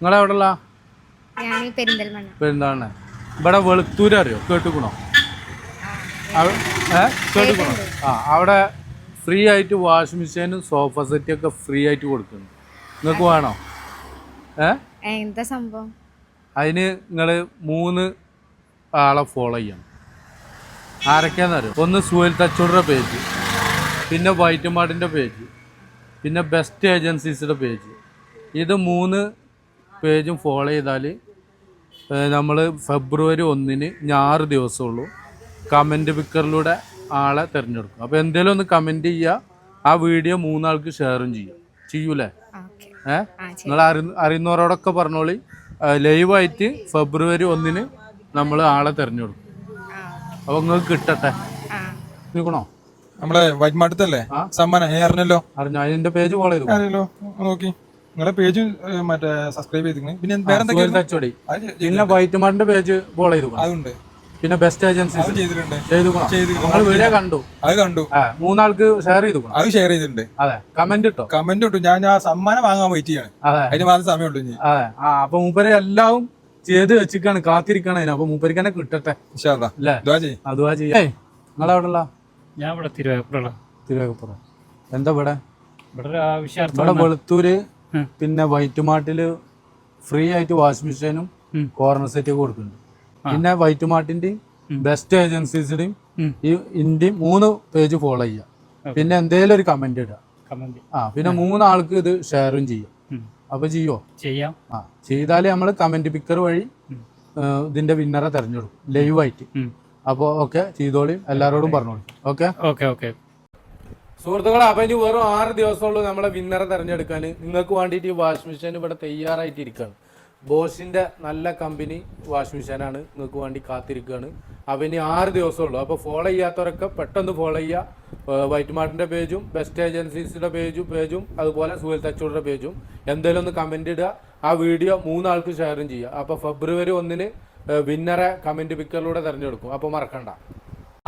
നിങ്ങളെവിടെയുള്ള പെരിന്തൽമണ്ണ? ഇവിടെ വെളുത്തൂര് അറിയോ? കേട്ടുക്കണോ? കേട്ടുക്കണോ? അവിടെ ഫ്രീ ആയിട്ട് വാഷിംഗ് മെഷീനും സോഫ സെറ്റൊക്കെ ഫ്രീ ആയിട്ട് കൊടുക്കുന്നു. നിങ്ങൾക്ക് വേണോ? എന്താ സംഭവം? അതിന് നിങ്ങൾ 3 ആളെ ഫോളോ ചെയ്യണം. ആരൊക്കെയാണെന്നറിയോ? ഒന്ന് സുഹേൽ തച്ചോടിൻ്റെ പേജ്, പിന്നെ വൈറ്റ് മാർട്ടിൻ്റെ പേജ്, പിന്നെ ബെസ്റ്റ് ഏജൻസീസിൻ്റെ പേജ്. ഇത് 3 പേജും ഫോളോ ചെയ്താൽ നമ്മൾ ഫെബ്രുവരി 1 6 ദിവസമുള്ളൂ കമൻറ്റ് പിക്കറിലൂടെ ആളെ തിരഞ്ഞെടുക്കും. അപ്പോൾ എന്തെങ്കിലും ഒന്ന് കമൻറ്റ് ചെയ്യുക, ആ വീഡിയോ 3 ആൾക്ക് ഷെയറും ചെയ്യൂലേ? നിങ്ങൾ അറിയുന്നവരോടൊക്കെ പറഞ്ഞോളി. ലൈവായിട്ട് ഫെബ്രുവരി 1 നമ്മൾ ആളെ തിരഞ്ഞെടുക്കും. അപ്പോൾ നിങ്ങൾക്ക് കിട്ടട്ടെ. നിൽക്കണോ? നമ്മളെ വൈറ്റ് മാർട്ടത്തല്ലേ സമ്മാനം അറിഞ്ഞല്ലോ? അറിഞ്ഞോ? അതിന്റെ പേജ് ഫോളോ ചെയ്തു നോക്കി. നിങ്ങളുടെ പേജ് മറ്റേ സബ്സ്ക്രൈബ് ചെയ്തിരുന്നു. പിന്നെ പിന്നെ വൈറ്റ് മാർട്ടിന്റെ പേജ് ഫോളോ ചെയ്തു. അതുണ്ട്. പിന്നെ ബെസ്റ്റ് ഏജൻസീസ് വീഡിയോ കണ്ടു. അത് കണ്ടു. 3 ആൾക്ക് ഷെയർ ചെയ്തു. അത് ഷെയർ ചെയ്തിട്ടുണ്ട്. അതെ, കമന്റ് ഇട്ടു. ഞാൻ ആ സമ്മാനം വാങ്ങാൻ വെയിറ്റ് ചെയ്യാണ്. അതിന് മാത്രം സമയമുള്ളൂ. അതെ, അപ്പൊ മൂപ്പര് എല്ലാം ചെയ്ത് വെച്ചിക്കാണ്, കാത്തിരിക്കണം. അപ്പൊ മൂപ്പർക്ക് തന്നെ കിട്ടട്ടെ. അതുവാ ചെയ്യേ. നിങ്ങളെവിടെയുള്ള? ഞാൻ ഇവിടെ തിരുവേഗപ്പുറം. എന്താ ഇവിടെ വെളുത്തൂര് പിന്നെ വൈറ്റ് മാർട്ടില് ഫ്രീ ആയിട്ട് വാഷിംഗ് മെഷീനും കോർണർ സെറ്റ് ഒക്കെ കൊടുക്കുന്നുണ്ട്. പിന്നെ വൈറ്റ് മാർട്ടിന്റെയും ബെസ്റ്റ് ഏജൻസീസിന്റെയും ഈ ഇന്ത്യയും 3 പേജ് ഫോളോ ചെയ്യുക. പിന്നെ എന്തേലും ഒരു കമന്റ് ഇടുക. പിന്നെ 3 ആൾക്ക് ഇത് ഷെയറും ചെയ്യാം. അപ്പൊ ചെയ്യാം. ചെയ്താല് നമ്മള് കമന്റ് പിക്കർ വഴി ഇതിന്റെ വിന്നറെ തെരഞ്ഞെടുക്കും ലൈവായിട്ട്. അപ്പൊ ഓക്കെ ചെയ്തോളി, എല്ലാരോടും പറഞ്ഞോളി. ഓക്കെ സുഹൃത്തുക്കളെ, അപ്പൊ ഇനി വെറും 6 ദിവസമുള്ളൂ നമ്മളെ വിന്നറെ തെരഞ്ഞെടുക്കാൻ. നിങ്ങൾക്ക് വേണ്ടിയിട്ട് ഈ വാഷിംഗ് മെഷീൻ ഇവിടെ തയ്യാറായിട്ടിരിക്കുകയാണ്. ബോഷിന്റെ നല്ല കമ്പനി വാഷിംഗ് മെഷീനാണ്, നിങ്ങൾക്ക് വേണ്ടി കാത്തിരിക്കുകയാണ്. അപ്പൊ ഇനി 6 ദിവസമുള്ളൂ. അപ്പൊ ഫോളോ ചെയ്യാത്തവരൊക്കെ പെട്ടെന്ന് ഫോളോ ചെയ്യുക. വൈറ്റ് മാർട്ടിന്റെ പേജും ബെസ്റ്റ് ഏജൻസീസിന്റെ പേജും അതുപോലെ സുഹേൽ തച്ചോടിന്റെ പേജും എന്തെങ്കിലും ഒന്ന് കമന്റ് ഇടുക. ആ വീഡിയോ 3 ആൾക്ക് ഷെയറും ചെയ്യുക. അപ്പൊ ഫെബ്രുവരി 1 വിന്നറെ കമന്റ് പിക്കറിലൂടെ തെരഞ്ഞെടുക്കും. അപ്പൊ മറക്കണ്ട.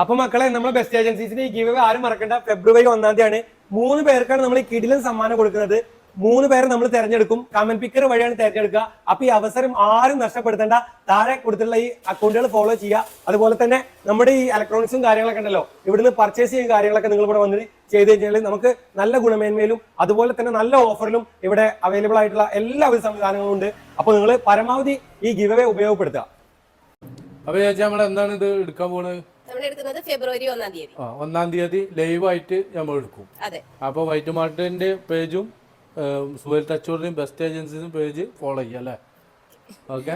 അപ്പൊ മക്കളെ, നമ്മൾ ബെസ്റ്റ് ഏജൻസീസിന്റെ ഈ ഗീവ് ആരും മറക്കണ്ട. ഫെബ്രുവരി 1 3 പേർക്കാണ് നമ്മൾ ഈ കിടിലൻ സമ്മാനം കൊടുക്കുന്നത്. 3 പേരെ നമ്മൾ തെരഞ്ഞെടുക്കും. കമന്റ് പിക്കർ വഴിയാണ് തെരഞ്ഞെടുക്കുക. അപ്പൊ ഈ അവസരം ആരും നഷ്ടപ്പെടുത്തേണ്ട. താഴെ കൊടുത്തിട്ടുള്ള ഈ അക്കൗണ്ടുകൾ ഫോളോ ചെയ്യുക. അതുപോലെ തന്നെ നമ്മുടെ ഈ ഇലക്ട്രോണിക്സും കാര്യങ്ങളൊക്കെ ഉണ്ടല്ലോ, ഇവിടുന്ന് പർച്ചേസ് ചെയ്യുന്ന കാര്യങ്ങളൊക്കെ നിങ്ങൾ ഇവിടെ വന്ന് ചെയ്ത് കഴിഞ്ഞാൽ നമുക്ക് നല്ല ഗുണമേന്മയിലും അതുപോലെ തന്നെ നല്ല ഓഫറിലും ഇവിടെ അവൈലബിൾ ആയിട്ടുള്ള എല്ലാവിധ സംവിധാനങ്ങളും ഉണ്ട്. അപ്പൊ നിങ്ങൾ പരമാവധി ഈ ഗിവ് അവേ ഉപയോഗപ്പെടുത്തുക. അപ്പൊ ചേച്ചി, നമ്മൾ എന്താണ് ഇത് എടുക്കാൻ പോണത്? ഫെബ്രുവരി 1 തീയതി ലൈവായിട്ട് നമ്മൾ എടുക്കും. അപ്പൊ വൈറ്റ് മാർട്ടിന്റെ പേജും സുഹേൽ തച്ചോടിന്റെയും ബെസ്റ്റ് ഏജൻസീസും പേജ് ഫോളോ ചെയ്യാം അല്ലേ? ഓക്കെ.